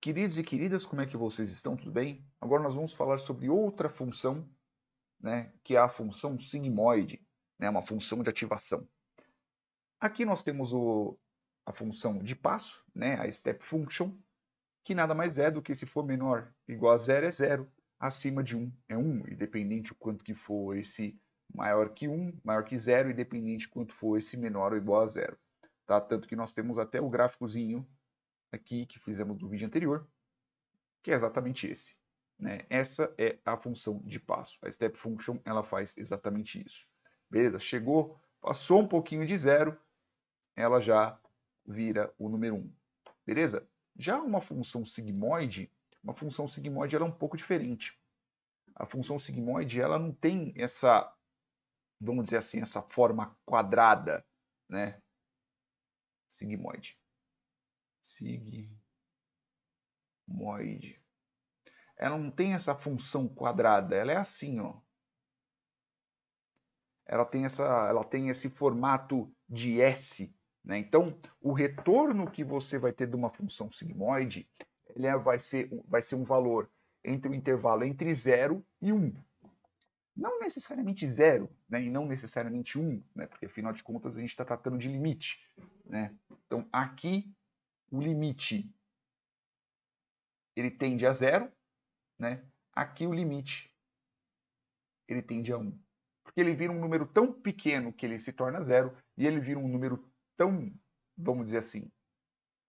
Queridos e queridas, como é que vocês estão? Tudo bem? Agora nós vamos falar sobre outra função, né, que é a função sigmoide, né, uma função de ativação. Aqui nós temos a função de passo, né, a step function, que nada mais é do que se for menor ou igual a zero é zero, acima de 1 é 1, independente o quanto que for esse maior que 1, maior que zero, independente de quanto for esse menor ou igual a zero. Tá? Tanto que nós temos até o gráficozinho aqui que fizemos no vídeo anterior, que é exatamente esse. Né? Essa é a função de passo. A step function ela faz exatamente isso. Beleza? Chegou, passou um pouquinho de zero, ela já vira o número 1. Beleza? Já uma função sigmoide ela é um pouco diferente. A função sigmoide ela não tem essa, vamos dizer assim, essa forma quadrada, né? Sigmoide. Sigmoide. Ela não tem essa função quadrada, ela é assim, ó. Ela tem esse formato de S, né? Então, o retorno que você vai ter de uma função sigmoide, vai ser um valor entre o intervalo entre 0 e 1. Não necessariamente 0, né? E não necessariamente 1, né? Porque afinal de contas a gente está tratando de limite, né? Então, aqui o limite ele tende a 0, né? Aqui o limite ele tende a 1. Porque ele vira um número tão pequeno que ele se torna zero, e ele vira um número tão, vamos dizer assim,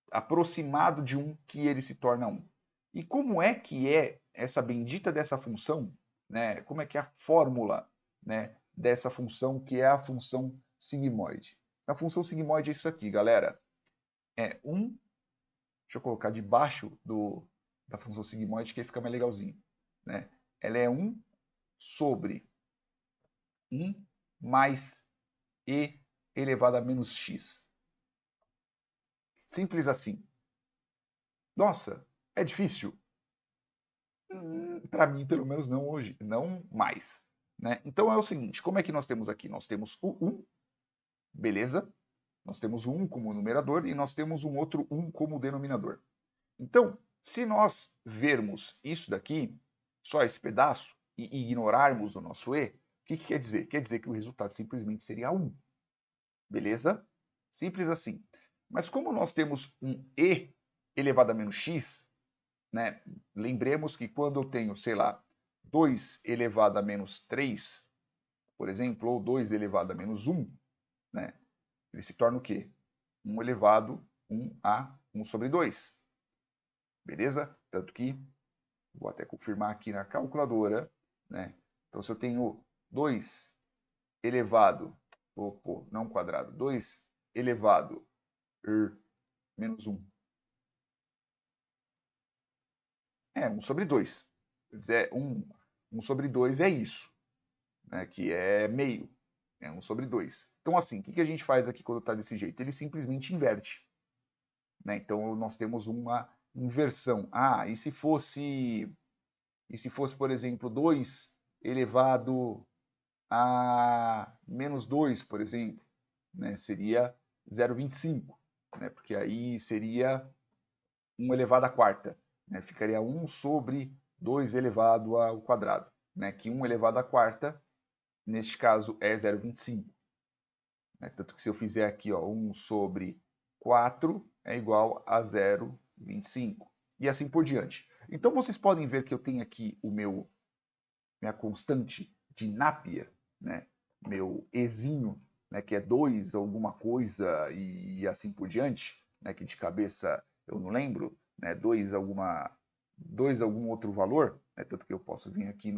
aproximado de 1 que ele se torna 1. E como é que é essa bendita dessa função, né? Como é que é a fórmula, né, dessa função que é a função sigmoide? A função sigmoide é isso aqui, galera. É 1, deixa eu colocar debaixo da função sigmoide que aí fica mais legalzinho, né? Ela é 1 sobre 1 mais e elevado a menos x. Simples assim. Nossa, é difícil? Para mim, pelo menos não hoje, não mais. Né? Então é o seguinte, como é que nós temos aqui? Nós temos o 1, beleza? Nós temos o 1 como numerador e nós temos um outro 1 como denominador. Então, se nós vermos isso daqui, só esse pedaço, e ignorarmos o nosso e, o que quer dizer? Quer dizer que o resultado simplesmente seria 1. Beleza? Simples assim. Mas como nós temos um e elevado a menos x, né? Lembremos que quando eu tenho, sei lá, 2 elevado a menos 3, por exemplo, ou 2 elevado a menos 1, né? Ele se torna o quê? 1 elevado 1 a 1 sobre 2. Beleza? Tanto que, vou até confirmar aqui na calculadora, né? Então, se eu tenho 2 elevado, não quadrado, 2 elevado menos 1. É 1 sobre 2. É 1 sobre 2 é isso, né, que é meio. É 1 sobre 2. Então, assim, o que a gente faz aqui quando está desse jeito? Ele simplesmente inverte. Né? Então, nós temos uma inversão. Ah, e se fosse, por exemplo, 2 elevado a menos 2, por exemplo, né? Seria 0,25, né? Porque aí seria 1 elevado à quarta. Né? Ficaria 1 sobre 2 elevado ao quadrado. Né? Que 1 elevado à quarta, neste caso, é 0,25. Né? Tanto que se eu fizer aqui ó, 1 sobre 4 é igual a 0,25. E assim por diante. Então vocês podem ver que eu tenho aqui minha constante de Napier, né? Meu ezinho, né? Que é 2 alguma coisa e assim por diante, né? Que de cabeça eu não lembro, né? 2 algum outro valor, né? Tanto que eu posso vir aqui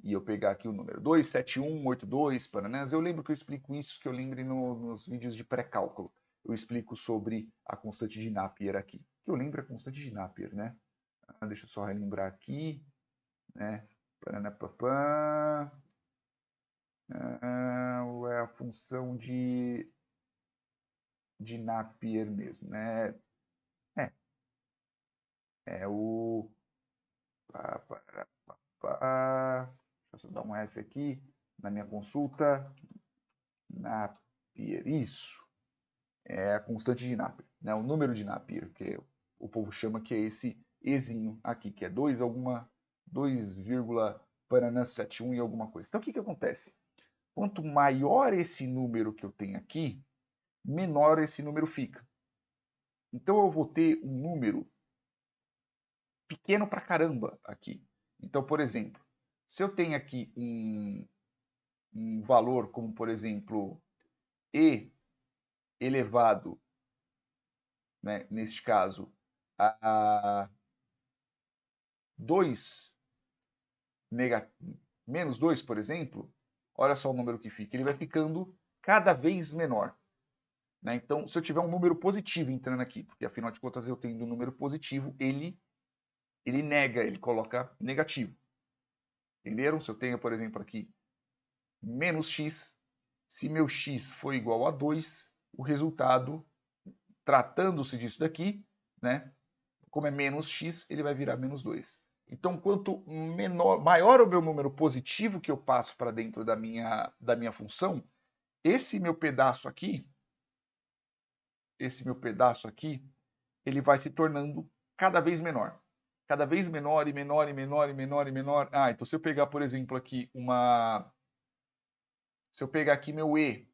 e eu pegar aqui o número 27182 Paranãs. Eu lembro que eu explico isso, que eu lembre nos vídeos de pré-cálculo. Eu explico sobre a constante de Napier aqui. Que eu lembro a constante de Napier, né? Deixa eu só relembrar aqui, né? Paranapapã. É a função de Napier mesmo, né? É, é o... Deixa eu só dar um F aqui na minha consulta. Napier, isso. É a constante de Napier, né? O número de Napier, que o povo chama que é esse ezinho aqui, que é 2,71 e alguma coisa. Então, o que acontece? Quanto maior esse número que eu tenho aqui, menor esse número fica. Então, eu vou ter um número pequeno pra caramba aqui. Então, por exemplo, se eu tenho aqui um valor como, por exemplo, e elevado, né, neste caso, a 2 menos 2, por exemplo, olha só o número que fica. Ele vai ficando cada vez menor. Né? Então, se eu tiver um número positivo entrando aqui, porque afinal de contas eu tenho um número positivo, ele nega, ele coloca negativo. Entenderam? Se eu tenho, por exemplo, aqui menos x, se meu x for igual a 2, o resultado, tratando-se disso daqui, né, como é menos x, ele vai virar menos 2. Então, quanto maior o meu número positivo que eu passo para dentro da minha função, esse meu pedaço aqui, ele vai se tornando cada vez menor. Cada vez menor e menor e menor e menor e menor. Ah, então se eu pegar, por exemplo, aqui se eu pegar aqui meu e,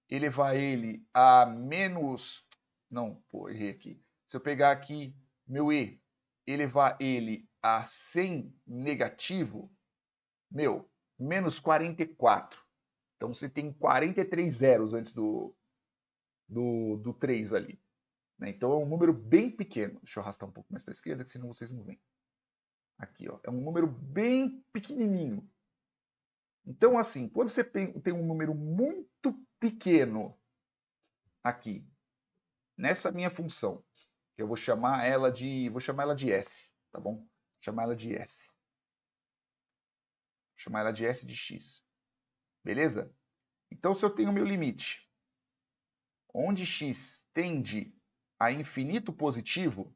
elevar ele a menos... Não, pô, errei aqui. Se eu pegar aqui meu e, elevar ele a 100 negativo, meu, menos 44. Então você tem 43 zeros antes do 3 ali. Né? Então é um número bem pequeno. Deixa eu arrastar um pouco mais para a esquerda, que senão vocês não veem. Aqui, ó, é um número bem pequenininho. Então, assim, quando você tem um número muito pequeno aqui, nessa minha função, que eu vou chamar ela de S, tá bom? Vou chamar ela de S. Vou chamar ela de S de x. Beleza? Então, se eu tenho o meu limite, onde x tende a infinito positivo,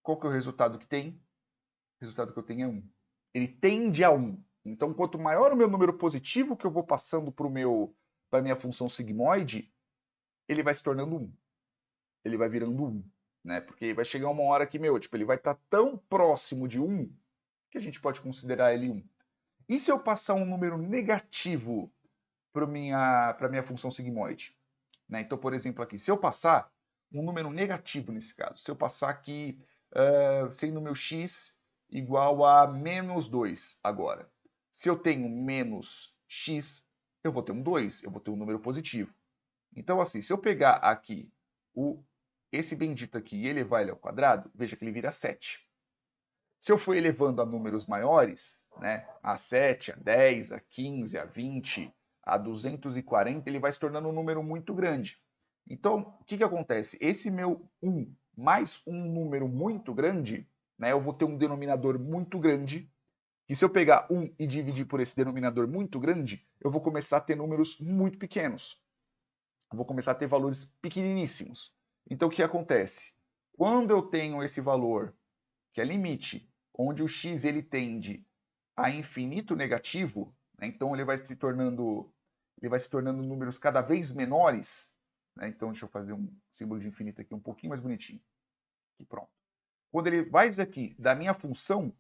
qual que é o resultado que tem? O resultado que eu tenho é 1. Ele tende a 1. Então, quanto maior o meu número positivo que eu vou passando para a minha função sigmoide, ele vai se tornando 1. Ele vai virando 1. Né? Porque vai chegar uma hora que, ele vai estar tão próximo de 1 que a gente pode considerar ele 1. E se eu passar um número negativo para a minha função sigmoide? Né? Então, por exemplo, aqui, se eu passar um número negativo nesse caso, se eu passar aqui sendo meu x igual a menos 2 agora. Se eu tenho menos x, eu vou ter um 2, eu vou ter um número positivo. Então, assim, se eu pegar aqui esse bendito aqui e elevar ele ao quadrado, veja que ele vira 7. Se eu for elevando a números maiores, né, a 7, a 10, a 15, a 20, a 240, ele vai se tornando um número muito grande. Então, o que acontece? Esse meu 1 mais um número muito grande, né, eu vou ter um denominador muito grande, e se eu pegar 1 e dividir por esse denominador muito grande, eu vou começar a ter números muito pequenos. Eu vou começar a ter valores pequeniníssimos. Então, o que acontece? Quando eu tenho esse valor, que é limite, onde o x ele tende a infinito negativo, né? Então ele vai se tornando números cada vez menores. Né? Então deixa eu fazer um símbolo de infinito aqui um pouquinho mais bonitinho. Aqui, pronto. Quando ele vai dizer aqui da minha função,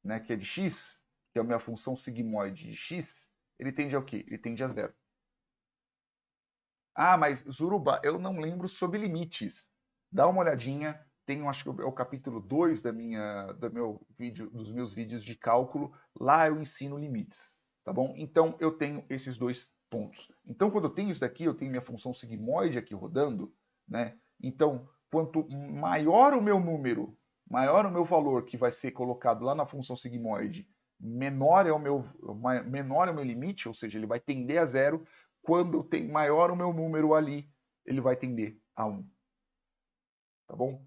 né, que é de x, que é a minha função sigmoide de x, ele tende a quê? Ele tende a 0. Ah, mas Zuruba, eu não lembro sobre limites. Dá uma olhadinha, tem, acho que é o capítulo 2 dos meus vídeos de cálculo, lá eu ensino limites, tá bom? Então eu tenho esses dois pontos. Então quando eu tenho isso daqui, eu tenho minha função sigmoide aqui rodando, né? Então, quanto maior o meu número, maior o meu valor que vai ser colocado lá na função sigmoide, menor é o meu limite, ou seja, ele vai tender a 0. Quando tem maior o meu número ali, ele vai tender a 1. Tá bom?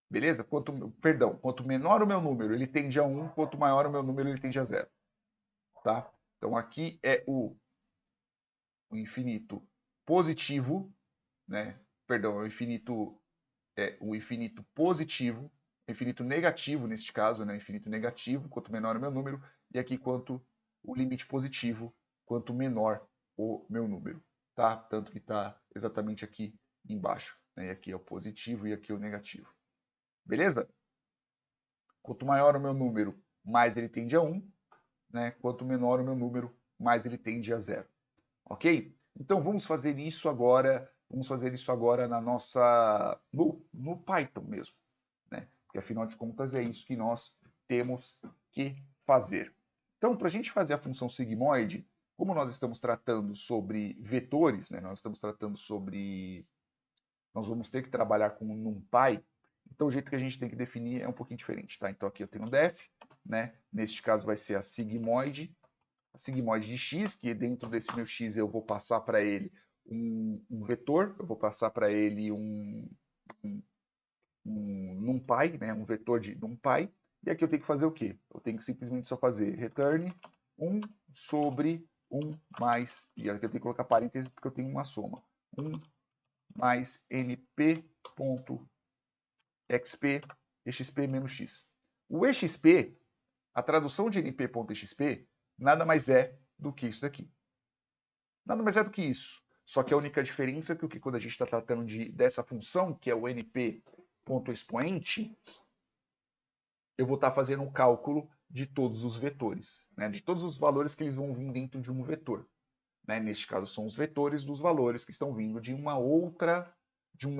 Beleza? Quanto menor o meu número, ele tende a 1. Quanto maior o meu número, ele tende a 0. Tá? Então aqui é o infinito positivo, né? Perdão, o infinito positivo, o infinito negativo neste caso, né? Infinito negativo, quanto menor o meu número, e aqui quanto o limite positivo, quanto menor o meu número, tá? Tanto que está exatamente aqui embaixo. Né? E aqui é o positivo e aqui é o negativo. Beleza? Quanto maior o meu número, mais ele tende a 1. Né? Quanto menor o meu número, mais ele tende a 0. Ok? Então vamos fazer isso agora. Vamos fazer isso agora na nossa no Python mesmo, né? Porque afinal de contas é isso que nós temos que fazer. Então, para a gente fazer a função sigmoide, como nós estamos tratando sobre vetores, né? Nós vamos ter que trabalhar com NumPy. Então o jeito que a gente tem que definir é um pouquinho diferente, tá? Então aqui eu tenho um def, né? Neste caso vai ser a sigmoide de x, que dentro desse meu x eu vou passar para ele um vetor, eu vou passar para ele um NumPy, né, um vetor de NumPy, e aqui eu tenho que fazer o quê? Eu tenho que simplesmente só fazer return 1 sobre 1 mais, e aqui eu tenho que colocar parênteses porque eu tenho uma soma, 1 mais np.xp, exp menos x. O exp, a tradução de np.exp, nada mais é do que isso daqui. Nada mais é do que isso. Só que a única diferença é que quando a gente está tratando dessa função, que é o np.expoente, eu vou estar fazendo um cálculo de todos os vetores, né? De todos os valores que eles vão vir dentro de um vetor. Né? Neste caso, são os vetores dos valores que estão vindo de um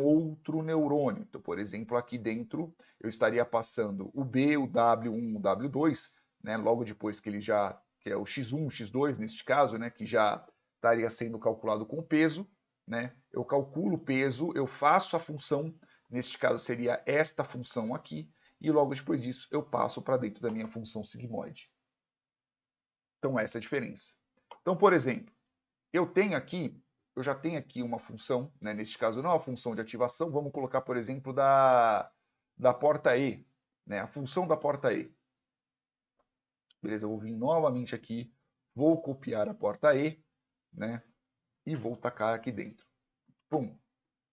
outro neurônio. Então, por exemplo, aqui dentro eu estaria passando o B, o W1, o W2, né? Logo depois que que é o X1, o X2 neste caso, né? Que já estaria sendo calculado com peso, né? Eu calculo o peso, eu faço a função, neste caso seria esta função aqui, e logo depois disso eu passo para dentro da minha função sigmoide. Então essa é a diferença. Então, por exemplo, eu já tenho aqui uma função, né? Neste caso não é uma função de ativação, vamos colocar, por exemplo, da porta E, né? A função da porta E. Beleza, eu vou vir novamente aqui, vou copiar a porta E, né? E vou tacar aqui dentro. Pum,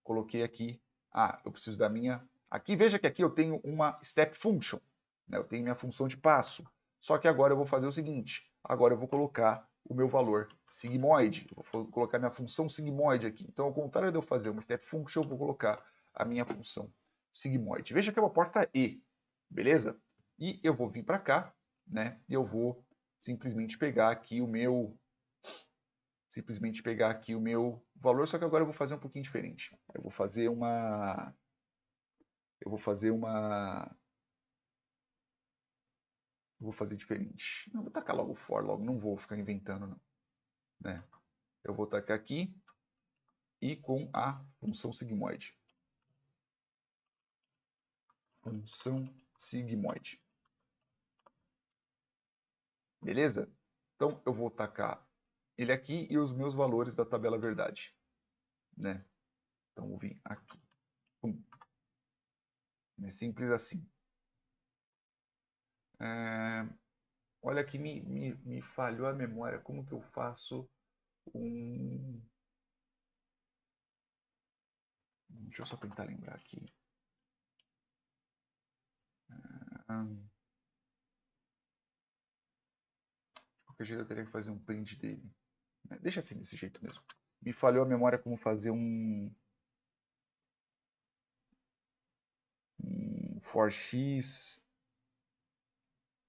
coloquei aqui. Ah, eu preciso da minha... Aqui, veja que aqui eu tenho uma step function, né? Eu tenho minha função de passo. Só que agora eu vou fazer o seguinte, agora eu vou colocar o meu valor sigmoide. Eu vou colocar minha função sigmoide aqui. Então, ao contrário de eu fazer uma step function, eu vou colocar a minha função sigmoide. Veja que é uma porta E, beleza? E eu vou vir para cá, né? E eu vou simplesmente pegar aqui o meu valor, só que agora eu vou fazer um pouquinho diferente. Eu vou fazer diferente. Não, vou tacar logo for, logo, não vou ficar inventando, não. Né? Eu vou tacar aqui e com a função sigmoide. Função sigmoide. Beleza? Então, eu vou tacar ele aqui e os meus valores da tabela verdade. Né? Então, vou vir aqui. Pum. É simples assim. Olha que me falhou a memória. Como que eu faço um... Deixa eu só tentar lembrar aqui. De qualquer jeito eu teria que fazer um print dele. Deixa assim, desse jeito mesmo. Me falhou a memória como fazer um for x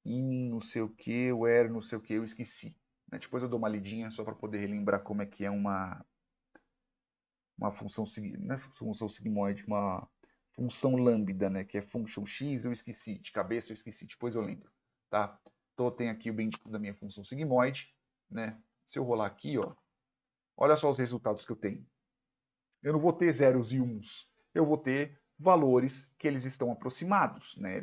in não sei o que, where não sei o que, eu esqueci. Depois eu dou uma lidinha só para poder relembrar como é que é uma função, não é função sigmoide, uma função lambda, né, que é function x, eu esqueci, de cabeça eu esqueci, depois eu lembro, tá? Então eu tenho aqui o bendito da minha função sigmoide, né? Se eu rolar aqui, ó, olha só os resultados que eu tenho. Eu não vou ter zeros e uns, eu vou ter valores que eles estão aproximados, né?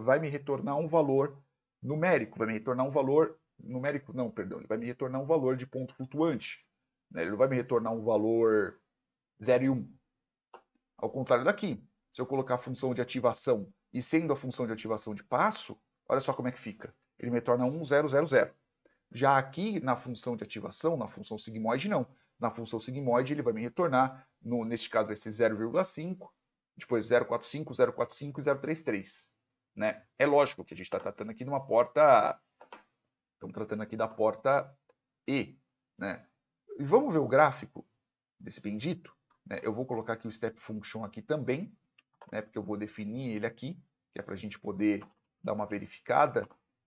Vai me retornar um valor numérico, vai me retornar um valor numérico, não, perdão, ele vai me retornar um valor de ponto flutuante, né? Ele não vai me retornar um valor 0 e 1. Ao contrário daqui, se eu colocar a função de ativação e sendo a função de ativação de passo, olha só como é que fica. Ele me retorna 1, 0, 0, 0. Já aqui na função de ativação, na função sigmoide, não. Na função sigmoide ele vai me retornar, neste caso vai ser 0,5, depois 0,45, 0,45 e 0,33. Né? É lógico que a gente está tratando aqui de uma porta... Estamos tratando aqui da porta E. Né? E vamos ver o gráfico desse bendito? né? Eu vou colocar aqui o step function aqui também, né? Porque eu vou definir ele aqui, que é para a gente poder dar uma verificada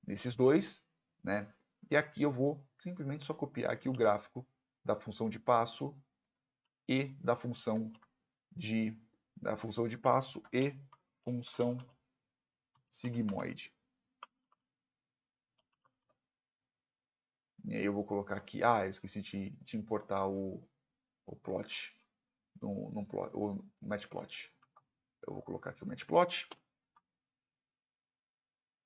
nesses dois, né? E aqui eu vou simplesmente só copiar aqui o gráfico da função de passo e da função de passo e função sigmoide. E aí eu vou colocar aqui, eu esqueci de importar o plot, o matplot. Eu vou colocar aqui o matplot.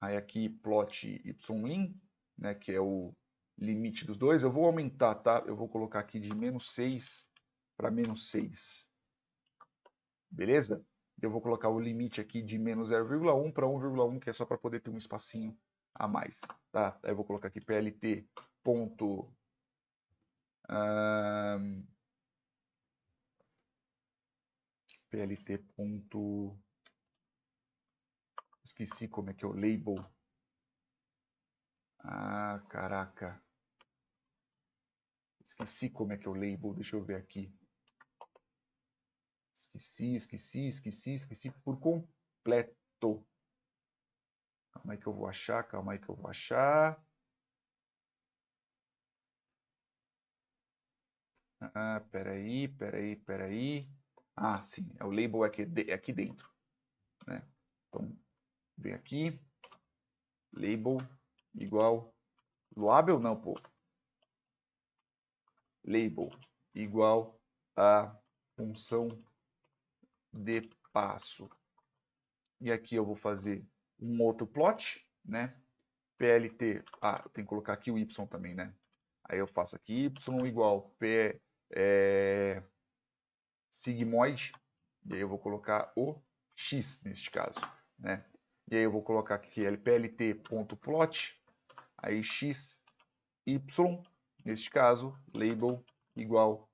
Aí aqui plot ylin, né, que é o limite dos dois. Eu vou aumentar, tá? Eu vou colocar aqui de -6 para -6. Beleza? Eu vou colocar o limite aqui de -0,1 para 1,1, que é só para poder ter um espacinho a mais, tá? Aí eu vou colocar aqui plt ponto esqueci como é que é o label. Caraca. Esqueci como é que é o label, deixa eu ver aqui. Esqueci por completo. Calma aí que eu vou achar, peraí. Sim, é o label aqui dentro, né? Então, vem aqui, label igual, label não, pô. Label igual a função de passo. E aqui eu vou fazer um outro plot, né? plt, eu tenho que colocar aqui o y também, né? Aí eu faço aqui y igual sigmoide, e aí eu vou colocar o x neste caso, né? E aí eu vou colocar aqui plt.plot, aí x, y, neste caso, label igual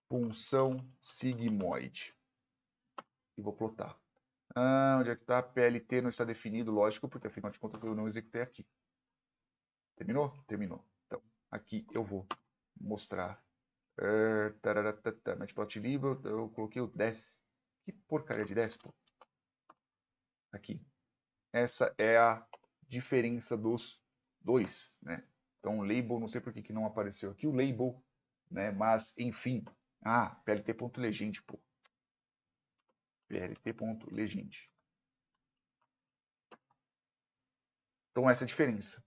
função sigmoide. E vou plotar. Onde é que está? PLT não está definido, lógico, porque afinal de contas eu não executei aqui. Terminou? Terminou. Então, aqui eu vou mostrar. Matplot label, eu coloquei o desc. Que porcaria de desc, pô. Aqui. Essa é a diferença dos dois, né? Então, o label, não sei por que não apareceu aqui o label, né? Mas, enfim. plt.legend, pô. plt.legend. Então, essa é a diferença.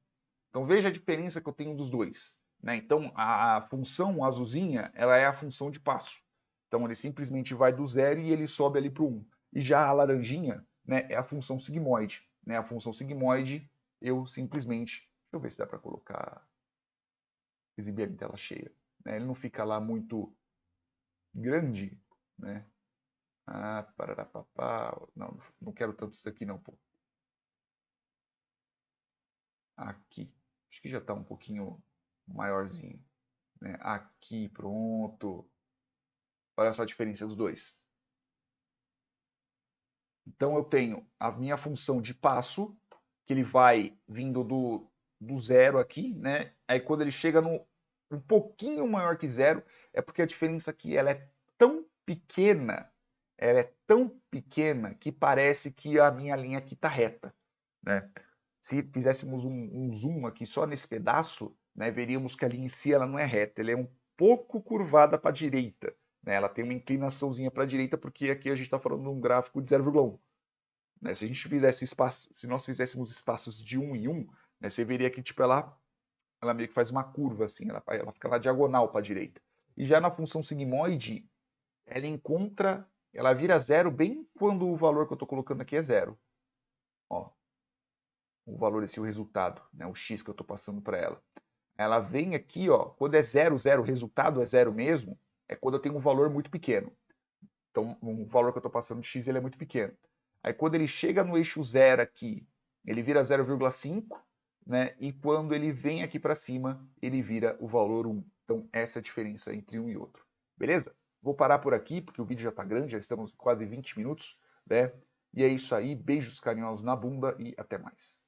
Então, veja a diferença que eu tenho dos dois, né? Então, a função azulzinha, ela é a função de passo. Então, ele simplesmente vai do 0 e ele sobe ali para o 1. E já a laranjinha, né, é a função sigmoide. Né? A função sigmoide, eu simplesmente... Deixa eu ver se dá para colocar... Exibir ele em tela cheia. Né? Ele não fica lá muito grande, né? Não quero tanto isso aqui não, pô. Aqui. Acho que já está um pouquinho maiorzinho. Né? Aqui, pronto. Olha só a diferença dos dois. Então eu tenho a minha função de passo, que ele vai vindo do zero aqui, né? Aí quando ele chega no um pouquinho maior que zero, é porque a diferença aqui ela é tão pequena, que parece que a minha linha aqui está reta, né? Se fizéssemos um zoom aqui só nesse pedaço, né, veríamos que a linha em si ela não é reta, ela é um pouco curvada para a direita. Né? Ela tem uma inclinaçãozinha para a direita, porque aqui a gente está falando de um gráfico de 0,1. Né? Se a gente fizesse espaço, se nós fizéssemos espaços de 1 em 1, né, você veria que tipo, ela meio que faz uma curva, assim, ela fica na diagonal para a direita. E já na função sigmoide, ela vira zero bem quando o valor que eu estou colocando aqui é zero. Ó, o valor desse o resultado, né, o x que eu estou passando para ela. Ela vem aqui, ó, quando é 0, 0, o resultado é zero mesmo, é quando eu tenho um valor muito pequeno. Então, o valor que eu estou passando de x ele é muito pequeno. Aí, quando ele chega no eixo zero aqui, ele vira 0,5, né? E quando ele vem aqui para cima, ele vira o valor 1. Então, essa é a diferença entre um e outro. Beleza? Vou parar por aqui, porque o vídeo já está grande, já estamos quase 20 minutos, né? E é isso aí, beijos carinhosos na bunda e até mais.